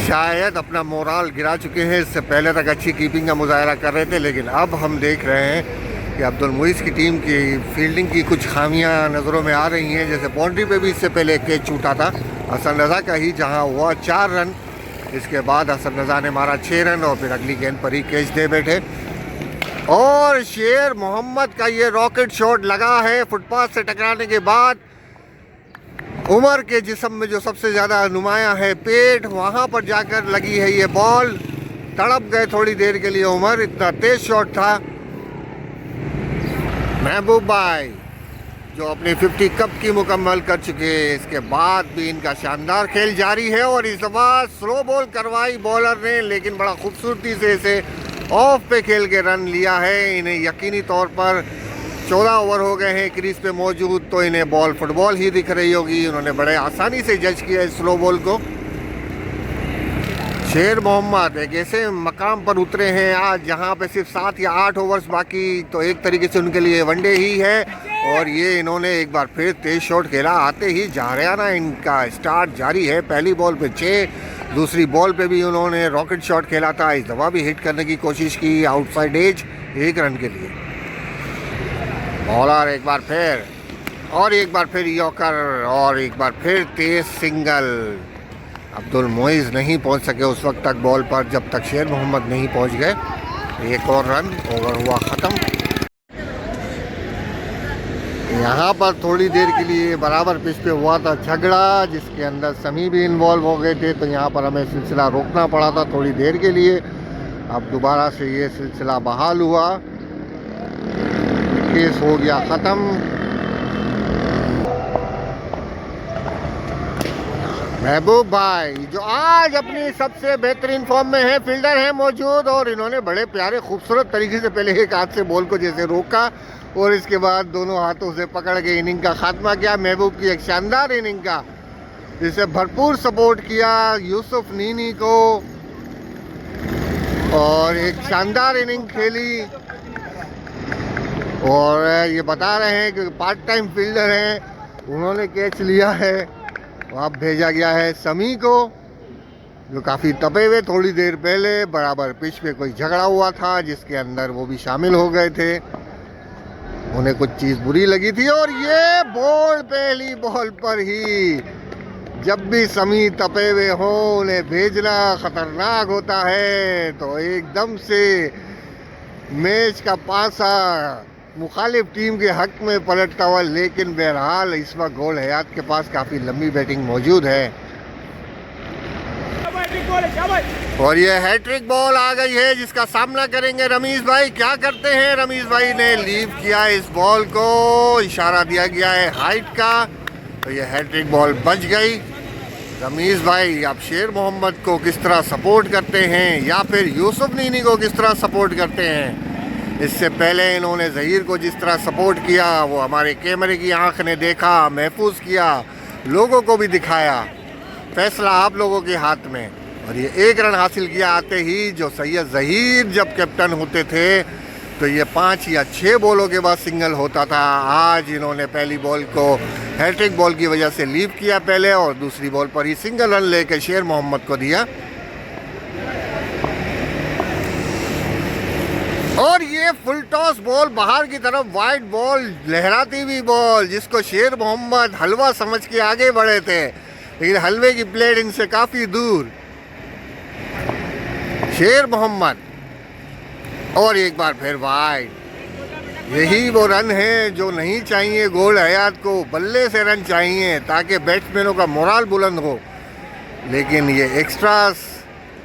शायद अपना मोराल गिरा चुके हैं, इससे पहले तक अच्छी कीपिंग का मुजाहरा कर रहे थे, लेकिन अब हम देख रहे हैं कि अब्दुल मुईस की टीम की फील्डिंग की कुछ खामियां नज़रों में आ रही हैं। जैसे बाउंड्री पे भी इससे पहले एक कैच छूटा था हसन रज़ा का ही, जहां हुआ 4 रन। इसके बाद हसन रज़ा ने मारा 6 रन और फिर अगली गेंद पर ही कैच दे बैठे। और शेर मोहम्मद का ये रॉकेट शॉट लगा है फुटपाथ से टकराने के बाद उमर के जिस्म में, जो सबसे ज़्यादा नुमाया है पेट, वहाँ पर जाकर लगी है ये बॉल। तड़प गए थोड़ी देर के लिए उमर, इतना तेज़ शॉट था। महबूब भाई जो अपनी 50 कप की मुकम्मल कर चुके हैं, इसके बाद भी इनका शानदार खेल जारी है। और इस दफ़ा स्लो बॉल करवाई बॉलर ने, लेकिन बड़ा खूबसूरती से इसे ऑफ पे खेल के रन लिया है। इन्हें यकीनी तौर पर 14 ओवर हो गए हैं क्रीज पे मौजूद, तो इन्हें बॉल फुटबॉल ही दिख रही होगी। उन्होंने बड़े आसानी से जज किया इस स्लो बॉल को। शेर मोहम्मद एक ऐसे मकाम पर उतरे हैं आज जहां पे सिर्फ 7 या 8 ओवर्स बाकी, तो एक तरीके से उनके लिए वनडे ही है। और ये इन्होंने एक बार फिर तेज शॉट खेला, आते ही जारियाना इनका स्टार्ट जारी है। पहली बॉल पे 6, दूसरी बॉल पे भी उन्होंने रॉकेट शॉट खेला था। इस दफ़ा भी हिट करने की कोशिश की आउटसाइड एज 1 रन के लिए। बॉलर एक बार फिर और एक बार फिर यॉर्कर और एक बार फिर तेज सिंगल। अब्दुल मुईस नहीं पहुंच सके उस वक्त तक बॉल पर जब तक शेर मोहम्मद नहीं पहुंच गए। 1 और रन, ओवर हुआ ख़त्म। यहाँ पर थोड़ी देर के लिए बराबर पिच पे हुआ था झगड़ा, जिसके अंदर समी भी इन्वॉल्व हो गए थे, तो यहाँ पर हमें सिलसिला रोकना पड़ा था थोड़ी देर के लिए। अब दोबारा से ये सिलसिला बहाल हुआ, केस हो गया ख़त्म। महबूब भाई जो आज अपनी सबसे बेहतरीन फॉर्म में है, फील्डर है मौजूद, और इन्होंने बड़े प्यारे खूबसूरत तरीके से पहले एक हाथ से बॉल को जैसे रोका और इसके बाद दोनों हाथों से पकड़ के इनिंग का खात्मा किया। महबूब की एक शानदार इनिंग का, जिसे भरपूर सपोर्ट किया यूसुफ नीनी को, और एक शानदार इनिंग खेली। और ये बता रहे हैं कि पार्ट टाइम फील्डर हैं, उन्होंने कैच लिया है। अब भेजा गया है समी को, जो काफ़ी तपे हुए थोड़ी देर पहले बराबर पिच पे कोई झगड़ा हुआ था, जिसके अंदर वो भी शामिल हो गए थे। उन्हें कुछ चीज़ बुरी लगी थी। और ये बॉल पहली बॉल पर ही, जब भी समी तपे हुए हों उन्हें भेजना ख़तरनाक होता है, तो एकदम से मैच का पासा मुखालिफ टीम के हक में पलटता हुआ। लेकिन बहरहाल इस वक्त गोल हयात के पास काफ़ी लंबी बैटिंग मौजूद है। और ये हैट्रिक बॉल आ गई है, जिसका सामना करेंगे रमीज़ भाई। क्या करते हैं, रमीज़ भाई ने लीव किया इस बॉल को, इशारा दिया गया है हाइट का, तो ये हैट्रिक बॉल बच गई। रमीज़ भाई आप शेर मोहम्मद को किस तरह सपोर्ट करते हैं, या फिर यूसुफ नीनी को किस तरह सपोर्ट करते हैं? इससे पहले इन्होंने ज़हीर को जिस तरह सपोर्ट किया, वो हमारे कैमरे की आंख ने देखा, महफूज किया, लोगों को भी दिखाया। फैसला आप लोगों के हाथ में। और ये 1 रन हासिल किया आते ही, जो सैयद ज़हीर जब कैप्टन होते थे तो ये 5 या 6 बॉलों के बाद सिंगल होता था। आज इन्होंने पहली बॉल को हैट्रिक बॉल की वजह से लीव किया पहले, और दूसरी बॉल पर ही सिंगल रन लेकर शेर मोहम्मद को दिया। और ये फुल टॉस बॉल बाहर की तरफ, वाइड बॉल, लहराती हुई बॉल, जिसको शेर मोहम्मद हलवा समझ के आगे बढ़े थे, लेकिन हलवे की प्लेट इनसे काफ़ी दूर। शेर मोहम्मद और एक बार फिर वाइड। यही वो रन है जो नहीं चाहिए गोल्ड हयात को। बल्ले से रन चाहिए ताकि बैट्समैनों का मोराल बुलंद हो, लेकिन ये एक्स्ट्रास,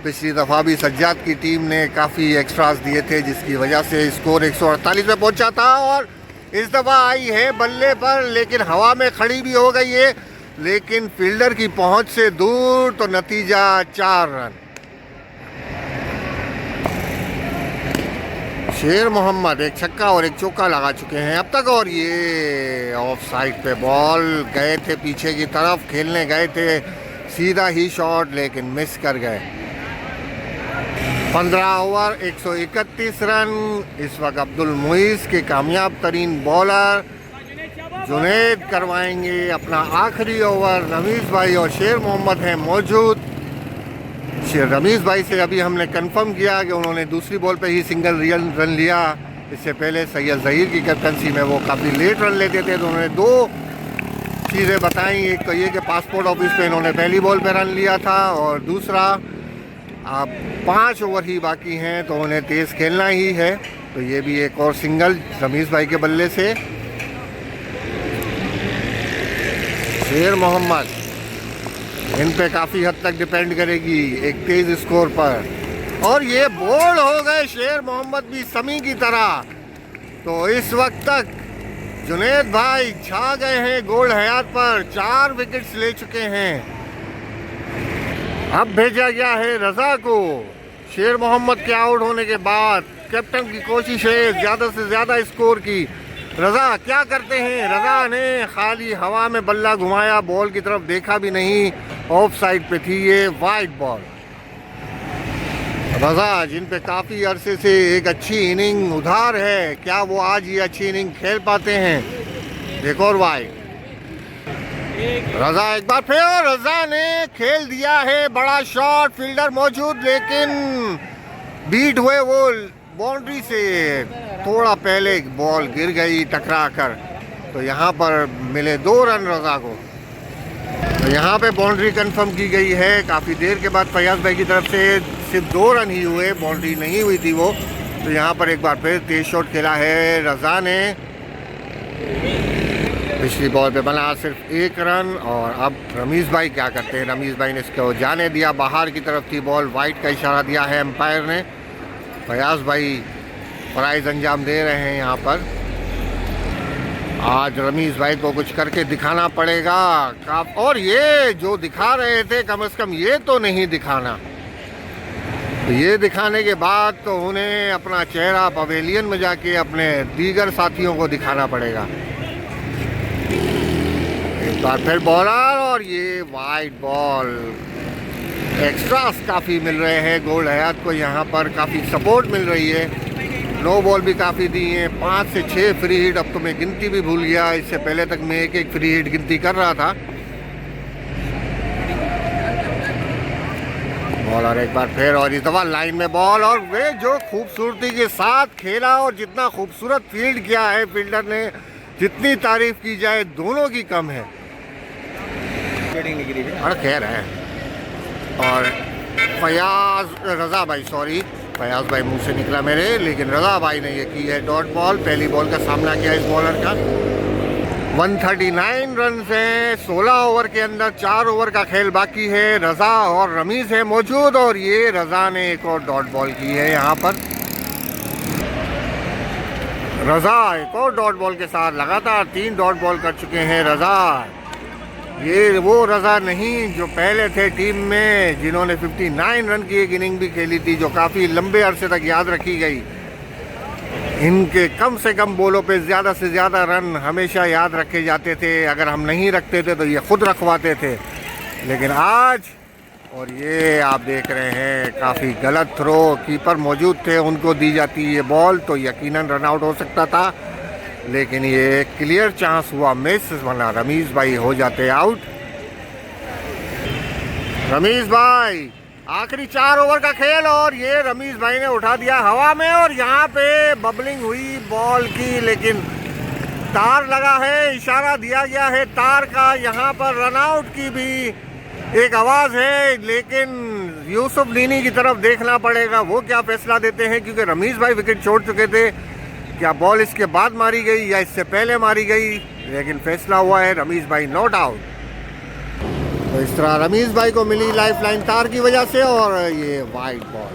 पिछली दफ़ा भी सज्जाद की टीम ने काफ़ी एक्स्ट्रास दिए थे, जिसकी वजह से स्कोर 148 में पहुंचा था। और इस दफ़ा आई है बल्ले पर, लेकिन हवा में खड़ी भी हो गई है, लेकिन फील्डर की पहुंच से दूर। तो नतीजा 4 रन। शेर मोहम्मद एक छक्का और एक चौका लगा चुके हैं अब तक। और ये ऑफ साइड पे बॉल, गए थे पीछे की तरफ, खेलने गए थे सीधा ही शॉट, लेकिन मिस कर गए। 15 ओवर 131 रन। इस वक्त अब्दुल मुईस के कामयाब तरीन बॉलर जुनैद करवाएंगे अपना आखिरी ओवर। रमीज़ भाई और शेर मोहम्मद हैं मौजूद। रमीज़ भाई से अभी हमने कंफर्म किया कि उन्होंने दूसरी बॉल पे ही सिंगल रन लिया। इससे पहले सैयद ज़हीर की कैप्टनसी में वो काफ़ी लेट रन लेते थे, तो उन्होंने 2 चीज़ें बताई। एक तो ये कि पासपोर्ट ऑफिस पे इन्होंने पहली बॉल पे रन लिया था, और दूसरा अब 5 ओवर ही बाकी हैं तो उन्हें तेज़ खेलना ही है। तो ये भी एक और सिंगल रमीज़ भाई के बल्ले से। शेर मोहम्मद इन पे काफ़ी हद तक डिपेंड करेगी एक तेज़ स्कोर पर। और ये बोल्ड हो गए शेर मोहम्मद भी समी की तरह। तो इस वक्त तक जुनैद भाई छा गए हैं गोल्ड हयात पर, 4 विकेट्स ले चुके हैं। अब भेजा गया है रज़ा को। शेर मोहम्मद के आउट होने के बाद कैप्टन की कोशिश है ज़्यादा से ज़्यादा स्कोर की। रज़ा क्या करते हैं? रज़ा ने खाली हवा में बल्ला घुमाया, बॉल की तरफ देखा भी नहीं, ऑफ साइड पे थी ये वाइड बॉल। रज़ा जिन पे काफ़ी अरसे से एक अच्छी इनिंग उधार है, क्या वो आज ये अच्छी इनिंग खेल पाते हैं? एक और वाइड। रज़ा एक बार फिर, रज़ा ने खेल दिया है बड़ा शॉट, फील्डर मौजूद, लेकिन बीट हुए वो बाउंड्री से थोड़ा पहले बॉल गिर गई टकरा कर। तो यहाँ पर मिले 2 रन रज़ा को। तो यहाँ पे बाउंड्री कंफर्म की गई है काफ़ी देर के बाद। फयाज भाई की तरफ से सिर्फ 2 रन ही हुए, बाउंड्री नहीं हुई थी वो। तो यहाँ पर एक बार फिर तेज शॉट खेला है रज़ा ने। पिछली बॉल पे बना सिर्फ 1 रन। और अब रमीज़ भाई क्या करते हैं? रमीज़ भाई ने इसको जाने दिया, बाहर की तरफ थी बॉल, वाइड का इशारा दिया है एम्पायर ने। फयाज भाई प्राइज अंजाम दे रहे हैं यहाँ पर। आज रमीज़ भाई को कुछ करके दिखाना पड़ेगा। और ये जो दिखा रहे थे कम से कम ये तो नहीं दिखाना। तो ये दिखाने के बाद तो उन्हें अपना चेहरा पवेलियन में जाके अपने दीगर साथियों को दिखाना पड़ेगा। एक बार फिर बॉलर, और ये वाइड बॉल। एक्स्ट्रास काफ़ी मिल रहे हैं गोल्ड हयात को, यहाँ पर काफ़ी सपोर्ट मिल रही है। नो बॉल भी काफ़ी दी हैं, 5 से 6 फ्री हिट। अब तो मैं गिनती भी भूल गया, इससे पहले तक मैं एक फ्री हिट गिनती कर रहा था। बॉलर एक बार फिर, और इस दफा लाइन में बॉल, और वे जो खूबसूरती के साथ खेला और जितना खूबसूरत फील्ड किया है फील्डर ने, जितनी तारीफ की जाए दोनों की कम है। और खैर है। और रज़ा भाई, सॉरी फयाज भाई मुंह से निकला मेरे, लेकिन रज़ा भाई ने ये की है डॉट बॉल। पहली बॉल का सामना किया इस बॉलर का। 139 रन हैं 16 ओवर के अंदर, 4 ओवर का खेल बाकी है। रज़ा और रमीज़ है मौजूद, और ये रज़ा ने एक और डॉट बॉल की है यहाँ पर। रज़ा एक और डॉट बॉल के साथ लगातार 3 डॉट बॉल कर चुके हैं रज़ा। ये वो रज़ा नहीं जो पहले थे टीम में, जिन्होंने 59 रन की एक इनिंग भी खेली थी, जो काफ़ी लंबे अरसे तक याद रखी गई। इनके कम से कम बॉलों पे ज़्यादा से ज़्यादा रन हमेशा याद रखे जाते थे। अगर हम नहीं रखते थे तो ये खुद रखवाते थे। लेकिन आज और ये आप देख रहे हैं काफ़ी गलत थ्रो, कीपर मौजूद थे, उनको दी जाती ये बॉल तो यकीनन रन आउट हो सकता था, लेकिन ये क्लियर चांस हुआ मिस, वरना रमीज़ भाई हो जाते आउट। रमीज़ भाई आखिरी 4 ओवर का खेल और ये रमीज़ भाई ने उठा दिया हवा में और यहाँ पे बबलिंग हुई बॉल की, लेकिन तार लगा है, इशारा दिया गया है तार का, यहाँ पर रन आउट की भी एक आवाज़ है, लेकिन यूसुफ नीनी की तरफ देखना पड़ेगा वो क्या फैसला देते हैं, क्योंकि रमीज़ भाई विकेट छोड़ चुके थे। क्या बॉल इसके बाद मारी गई या इससे पहले मारी गई, लेकिन फैसला हुआ है रमीज़ भाई नॉट आउट। तो इस तरह रमीज़ भाई को मिली लाइफ लाइन तार की वजह से और ये वाइड बॉल।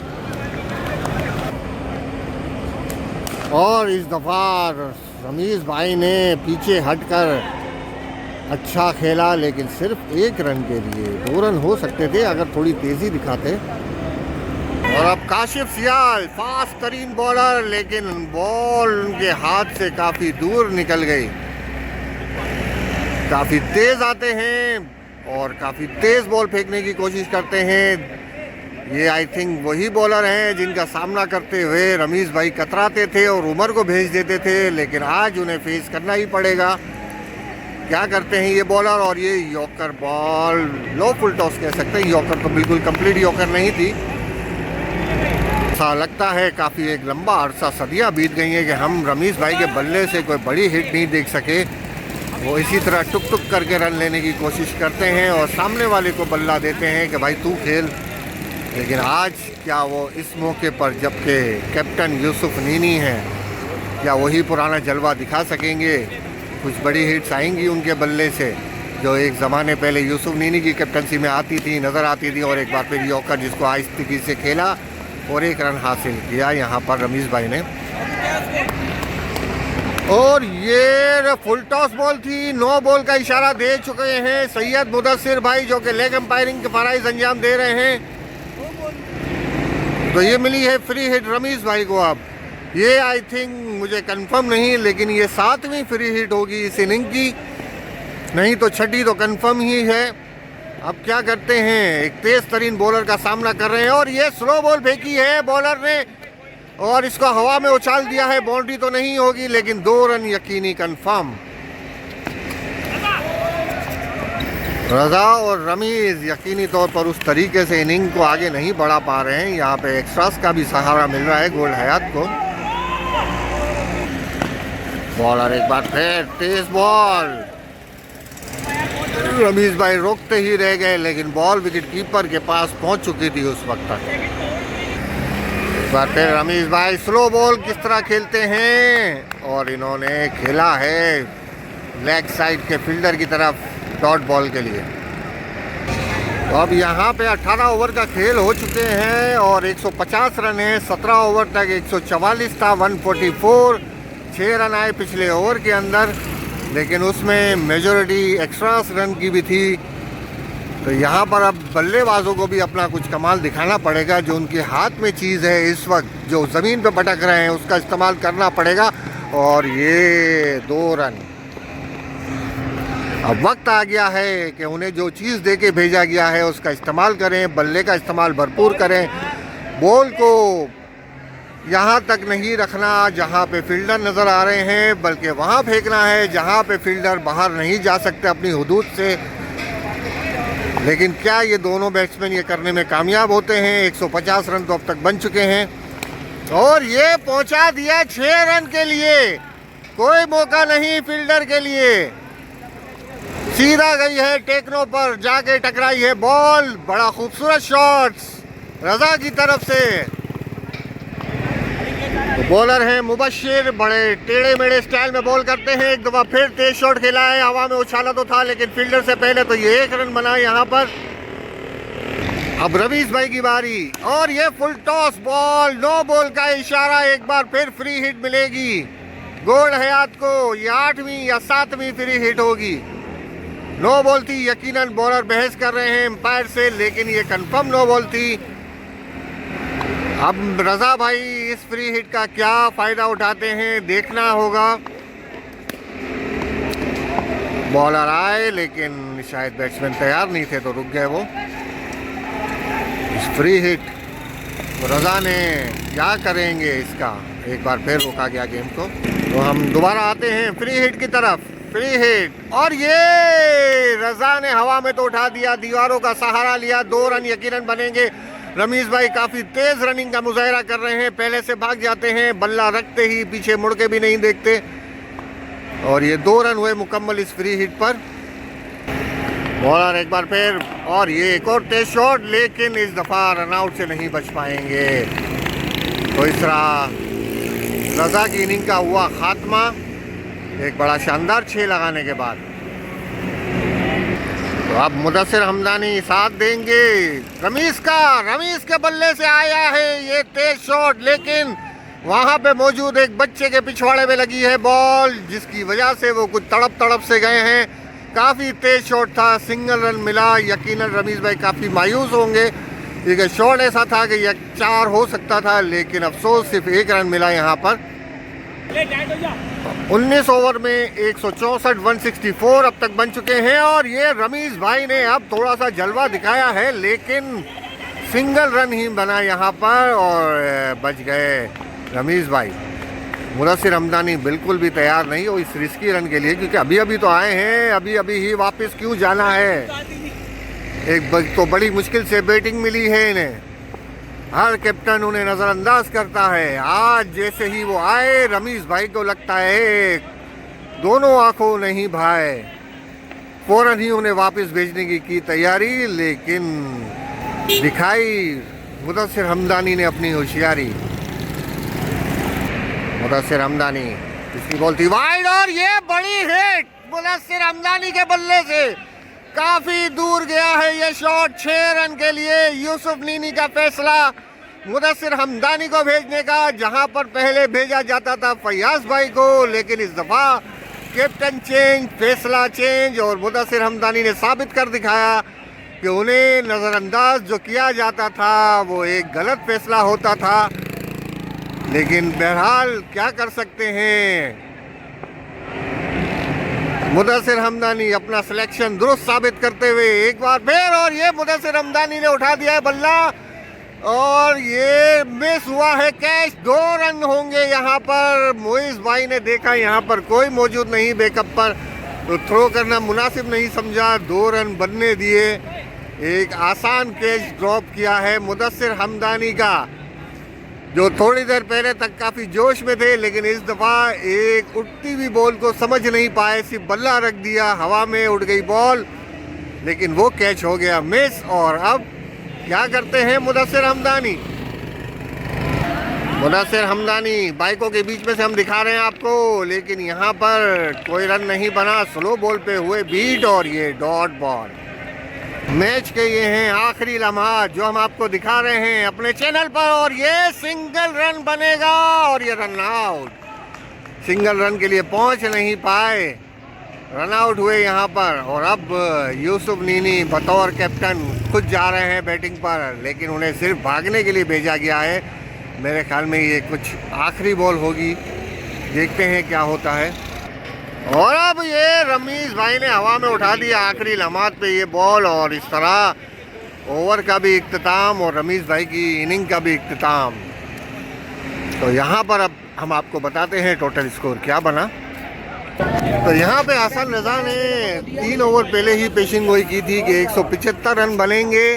और इस दफ़ा रमीज़ भाई ने पीछे हटकर अच्छा खेला, लेकिन सिर्फ 1 रन के लिए। 2 रन हो सकते थे अगर थोड़ी तेज़ी दिखाते। और अब काशिफ सियाल फास्ट तरीन बॉलर, लेकिन बॉल उनके हाथ से काफ़ी दूर निकल गई। काफ़ी तेज़ आते हैं और काफ़ी तेज़ बॉल फेंकने की कोशिश करते हैं। ये आई थिंक वही बॉलर हैं जिनका सामना करते हुए रमीज़ भाई कतराते थे और उमर को भेज देते थे, लेकिन आज उन्हें फेस करना ही पड़ेगा। क्या करते हैं ये बॉलर, और ये यॉर्कर बॉल, लो फुल टॉस कह सकते हैं, यॉर्कर तो बिल्कुल कंप्लीट यॉर्कर नहीं थी। ऐसा लगता है काफ़ी एक लंबा अरसा, सदियां बीत गई हैं कि हम रमीज़ भाई के बल्ले से कोई बड़ी हिट नहीं देख सके। वो इसी तरह टुक टुक करके रन लेने की कोशिश करते हैं और सामने वाले को बल्ला देते हैं कि भाई तू खेल, लेकिन आज क्या वो इस मौके पर जबकि कैप्टन यूसुफ नीनी हैं, क्या वही पुराना जलवा दिखा सकेंगे? कुछ बड़ी हिट्स आएंगी उनके बल्ले से जो एक ज़माने पहले यूसुफ नीनी की कैप्टनसी में आती थी, नज़र आती थी। और एक बार फिर यॉर्कर जिसको आहिस्ती से खेला और 1 रन हासिल किया यहाँ पर रमीज़ भाई ने। और ये फुल टॉस बॉल थी, नो बॉल का इशारा दे चुके हैं सैयद मुदस्सिर भाई, जो कि लेग एम्पायरिंग के फराइज अंजाम दे रहे हैं। तो ये मिली है फ्री हिट रमीज़ भाई को। अब ये आई थिंक मुझे कंफर्म नहीं, लेकिन ये 7वीं फ्री हिट होगी इस इनिंग की, नहीं तो 6ठी तो कंफर्म ही है। अब क्या करते हैं, एक तेज़ तरीन बॉलर का सामना कर रहे हैं और ये स्लो बॉल फेंकी है बॉलर ने और इसको हवा में उछाल दिया है। बाउंड्री तो नहीं होगी, लेकिन 2 रन यकीनी कंफर्म। रज़ा और रमीज़ यकीनी तौर पर उस तरीके से इनिंग को आगे नहीं बढ़ा पा रहे हैं। यहाँ पे एक्स्ट्रास का भी सहारा मिल रहा है गोल्ड हयात को। बॉलर एक बार फिर तेज बॉल, रमीज़ भाई रोकते ही रह गए, लेकिन बॉल विकेट कीपर के पास पहुंच चुकी थी उस वक्त तक। एक बार फिर रमीज़ भाई स्लो बॉल किस तरह खेलते हैं और इन्होंने खेला है लेग साइड के फील्डर की तरफ डॉट बॉल के लिए। तो अब यहाँ पे 18 ओवर का खेल हो चुके हैं और 150 रन है। 17 ओवर तक 144 था, 144, 6 रन आए पिछले ओवर के अंदर, लेकिन उसमें मेजॉरिटी एक्स्ट्रास रन की भी थी। तो यहाँ पर अब बल्लेबाजों को भी अपना कुछ कमाल दिखाना पड़ेगा। जो उनके हाथ में चीज़ है इस वक्त, जो ज़मीन पे भटक रहे हैं, उसका इस्तेमाल करना पड़ेगा। और ये 2 रन। अब वक्त आ गया है कि उन्हें जो चीज़ दे के भेजा गया है उसका इस्तेमाल करें, बल्ले का इस्तेमाल भरपूर करें। बॉल को यहाँ तक नहीं रखना जहाँ पे फील्डर नज़र आ रहे हैं, बल्कि वहाँ फेंकना है जहाँ पे फील्डर बाहर नहीं जा सकते अपनी हुदूद से। लेकिन क्या ये दोनों बैट्समैन ये करने में कामयाब होते हैं? 150 रन तो अब तक बन चुके हैं और ये पहुँचा दिया 6 रन के लिए। कोई मौका नहीं फील्डर के लिए, सीधा गई है टेकनों पर, जाके टकराई है बॉल। बड़ा खूबसूरत शॉट्स रज़ा की तरफ से। तो बॉलर हैं मुबशिर, बड़े टेढ़े मेढ़े स्टाइल में बॉल करते हैं। एक दफ़ा फिर तेज शॉट खेला है, हवा में उछाला तो था, लेकिन फील्डर से पहले तो ये 1 रन बना यहाँ पर। अब रमीज़ भाई की बारी और ये full toss ball, no ball का इशारा। एक बार फिर फ्री हिट मिलेगी गोल्ड हयात को। ये 8वीं या 7वीं फ्री हिट होगी। नो बॉल थी, यकीनन बॉलर बहस कर रहे हैं एम्पायर से, लेकिन ये कंफर्म नो बॉल थी। अब रज़ा भाई इस फ्री हिट का क्या फ़ायदा उठाते हैं देखना होगा। बॉलर आए, लेकिन शायद बैट्समैन तैयार नहीं थे तो रुक गए वो। फ्री हिट रजा ने क्या करेंगे इसका, एक बार फिर रोका गया गेम को। तो हम दोबारा आते हैं फ्री हिट की तरफ। फ्री हिट और ये रजा ने हवा में तो उठा दिया, दीवारों का सहारा लिया। 2 रन यकीनन बनेंगे। रमीज भाई काफी तेज रनिंग का मुजाहरा कर रहे हैं, पहले से भाग जाते हैं, बल्ला रखते ही पीछे मुड़ के भी नहीं देखते। और ये 2 रन हुए मुकम्मल इस फ्री हिट पर। बॉलर एक बार फिर और ये एक और टेस्ट शॉट, लेकिन इस दफा रनआउट से नहीं बच पाएंगे। तो इस तरह रजा की इनिंग का हुआ खात्मा एक बड़ा शानदार 6 लगाने के बाद। तो अब मुदस्सिर हमदानी साथ देंगे रमीज का। रमीज के बल्ले से आया है ये तेज शॉट, लेकिन वहां पे मौजूद एक बच्चे के पिछवाड़े में लगी है बॉल, जिसकी वजह से वो कुछ तड़प से गए हैं। काफ़ी तेज शॉट था, सिंगल रन मिला। यकीनन रमीज भाई काफ़ी मायूस होंगे, क्योंकि शॉट ऐसा था कि यह 4 हो सकता था, लेकिन अफसोस सिर्फ 1 रन मिला यहाँ पर। 19 ओवर में 164 164 अब तक बन चुके हैं। और ये रमीज भाई ने अब थोड़ा सा जलवा दिखाया है, लेकिन सिंगल रन ही बना यहाँ पर और बच गए रमीज भाई। मुदस्सिर हमदानी बिल्कुल भी तैयार नहीं हो इस रिस्की रन के लिए, क्योंकि अभी अभी तो आए हैं, अभी अभी ही वापस क्यों जाना है। एक तो बड़ी मुश्किल से बैटिंग मिली है इन्हें, हर कैप्टन उन्हें नज़रअंदाज करता है। आज जैसे ही वो आए, रमीज भाई को लगता है दोनों आंखों नहीं भाई, फौरन ही उन्हें वापस भेजने की तैयारी, लेकिन दिखाई मुदस्सिर हमदानी ने अपनी होशियारी। मुदस्सिर हमदानी, इसकी बॉल थी वाइड और ये बड़ी हिट मुदस्सिर हमदानी के बल्ले से काफी दूर गया है ये शॉट। 6 रन के लिए यूसुफ नीनी का फैसला मुदस्सिर हमदानी को भेजने का, जहां पर पहले भेजा जाता था फयाज भाई को, लेकिन इस दफा कैप्टन चेंज, फैसला चेंज। और मुदस्सिर हमदानी ने साबित कर दिखाया कि उन्हें नज़रअंदाज जो किया जाता था वो एक गलत फैसला होता था। लेकिन बहरहाल क्या कर सकते हैं, मुदस्सिर हमदानी अपना सिलेक्शन दुरुस्त साबित करते हुए एक बार फिर, और ये मुदस्सिर हमदानी ने उठा दिया है बल्ला और ये मिस हुआ है कैच। 2 रन होंगे यहाँ पर। मोइज भाई ने देखा यहाँ पर कोई मौजूद नहीं बैकअप पर, तो थ्रो करना मुनासिब नहीं समझा, 2 रन बनने दिए। एक आसान कैच ड्रॉप किया है मुदस्सिर हमदानी का, जो थोड़ी देर पहले तक काफ़ी जोश में थे, लेकिन इस दफ़ा एक उठती हुई बॉल को समझ नहीं पाए, सिर्फ बल्ला रख दिया, हवा में उड़ गई बॉल, लेकिन वो कैच हो गया मिस। और अब क्या करते हैं मुदस्सिर हमदानी। मुदस्सिर हमदानी बाइकों के बीच में से हम दिखा रहे हैं आपको, लेकिन यहाँ पर कोई रन नहीं बना। स्लो बॉल पे हुए बीट और ये डॉट बॉल। मैच के ये हैं आखिरी लम्हा जो हम आपको दिखा रहे हैं अपने चैनल पर, और ये सिंगल रन बनेगा और ये रन आउट। सिंगल रन के लिए पहुंच नहीं पाए, रन आउट हुए यहाँ पर। और अब यूसुफ नीनी बतौर कैप्टन खुद जा रहे हैं बैटिंग पर, लेकिन उन्हें सिर्फ भागने के लिए भेजा गया है। मेरे ख्याल में ये कुछ आखिरी बॉल होगी, देखते हैं क्या होता है। और अब ये रमीज भाई ने हवा में उठा दिया आखिरी लम्हात पे ये बॉल, और इस तरह ओवर का भी इख्तिताम और रमीज भाई की इनिंग का भी इख्तिताम। तो यहाँ पर अब हम आपको बताते हैं टोटल स्कोर क्या बना। तो यहाँ पे हसन रजा ने 3 ओवर पहले ही पेशिंग गोई की थी कि 175 रन बनेंगे।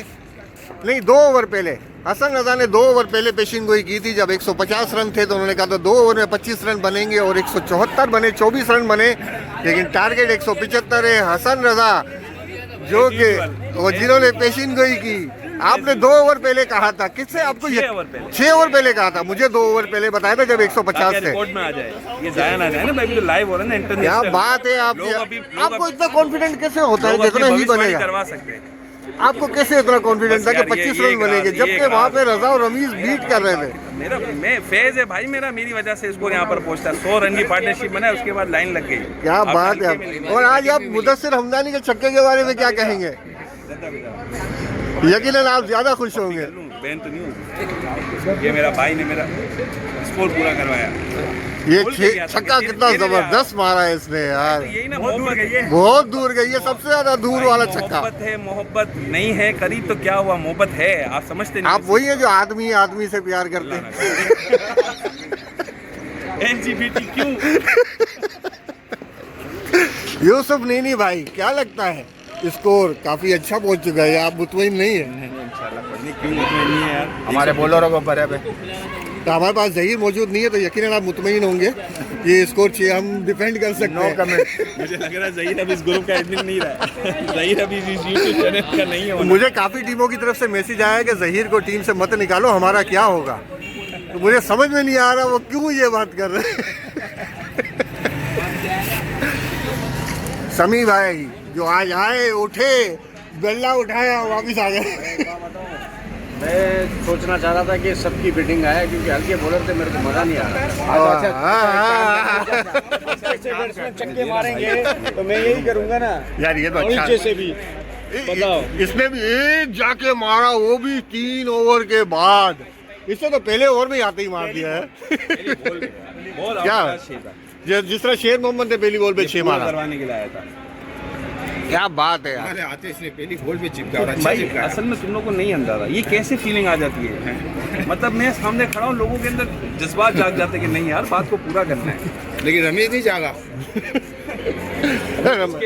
नहीं, 2 ओवर पहले हसन रजा ने 2 ओवर पहले पेशिंग गोई की थी, जब 150 रन थे तो उन्होंने कहा था 2 ओवर में 25 रन बनेंगे, और 174 बने, 24 रन बने, लेकिन टारगेट 175 है। हसन रजा जो कि जिन्होंने पेशिंग गोई की, आपने 2 ओवर पहले कहा था, किससे आपको 6 ओवर पहले कहा था, मुझे 2 ओवर पहले बताया था जब 150 थे। क्या बात है, आपको इतना कॉन्फिडेंट कैसे होता है जितना ही बनेगा? करवा सकते आपको कैसे इतना कॉन्फिडेंस था कि 25 रन बनेंगे, जबकि वहाँ पे रजा और रमीज बीट कर रहे थे?
मैं फेज है भाई मेरी वजह से स्कोर यहाँ पर पहुँचता। 100 रन की पार्टनरशिप बनाया, उसके बाद लाइन लग गई। क्या
बात है। और आज आप मुदस्सिर हमदानी के छक्के के बारे में क्या कहेंगे? यकीनन आप ज्यादा खुश होंगे।
बहन तो नहीं, ये मेरा भाई ने मेरा स्कोर पूरा करवाया।
ये
बोल के गया था
छक्का
कि
कितना
खेल रहे आप।
जबरदस्त मारा है इसने यार,
यही ना मोहब्बत है।
बहुत दूर गई है, सबसे ज्यादा दूर वाला छक्का।
मोहब्बत है, मोहब्बत नहीं है करीब तो क्या हुआ, मोहब्बत है, आप समझते नहीं।
आप वही है जो आदमी आदमी से प्यार करते हैं।
LGBT क्यों?
यूसुफ नीनी भाई, क्या लगता है स्कोर काफी अच्छा पहुंच चुका है, आप मुतमईन नहीं है?
क्यों नहीं है यार,
हमारे बॉलरों को ऊपर है पे।
तो हमारे पास जहीर मौजूद नहीं है तो यकीनन आप मुतमईन होंगे ये स्कोर हम डिफेंड कर सकते हैं।
कमेंट।
मुझे लग रहा है जहीर अभी इस ग्रुप का एडमिन नहीं रहा है। जहीर अभी इस यूट्यूब चैनल का नहीं है।
मुझे काफी टीमों की तरफ से मैसेज आया है कि जहीर को टीम से मत निकालो, हमारा क्या होगा। तो मुझे समझ में नहीं आ रहा वो क्यों ये बात कर रहे हैं। समी भाई जो आज आए, उठे, बेल्ला उठाया, वापिस आ गए।
मैं सोचना चाह रहा था कि सबकी बिटिंग आया क्योंकि हल्के बॉलर थे, मेरे को मजा नहीं आ रहा। बैट्समैन चक्के मारेंगे तो मैं यही करूंगा ना
यार ये तो अच्छा
नीचे से भी। बताओ।
इसने भी एक जाके मारा, वो भी 3 ओवर के बाद। इसने तो पहले ओवर में आते ही मार दिया है।
बॉल
क्या? जिस तरह शेर मोहम्मद ने पहली बॉल पे 6 मारा,
करवाने के लिए आया था
क्या बात है यार।
आते इसने पहली बॉल पे चिपका और अच्छा
भाई।
चिपका।
असल में तुम लोग को नहीं अंदाजा ये कैसे फीलिंग आ जाती है। मतलब मैं सामने खड़ा हूँ, लोगों के अंदर जज्बात जाग जाते कि नहीं यार बात को पूरा करना है।
लेकिन रमेश नहीं जागा।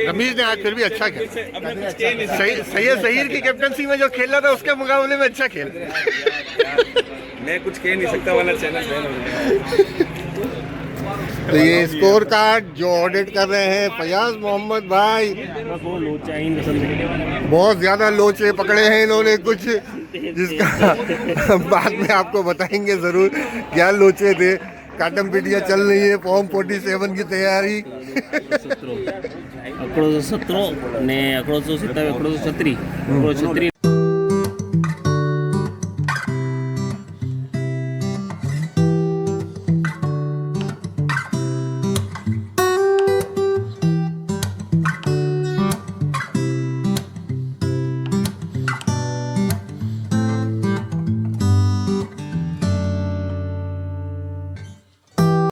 रमीज ने आज फिर भी अच्छा खेला।
अब मैं कुछ कह नहीं सकता।
सैयद जहीर की कैप्टनसी में जो खेला था उसके मुकाबले में अच्छा खेल।
मैं कुछ कह नहीं सकता वरना चैनल बैन हो जाएगा।
तो ये स्कोर कार्ड जो ऑडिट कर रहे हैं फयाज मोहम्मद भाई, बहुत ज्यादा लोचे पकड़े हैं इन्होंने कुछ, जिसका बाद में आपको बताएंगे जरूर क्या लोचे थे। काटम पीटियाँ चल रही है, फॉर्म 47 की तैयारी।
अकड़ो 17 ने अकड़ो 27 अकड़ो 36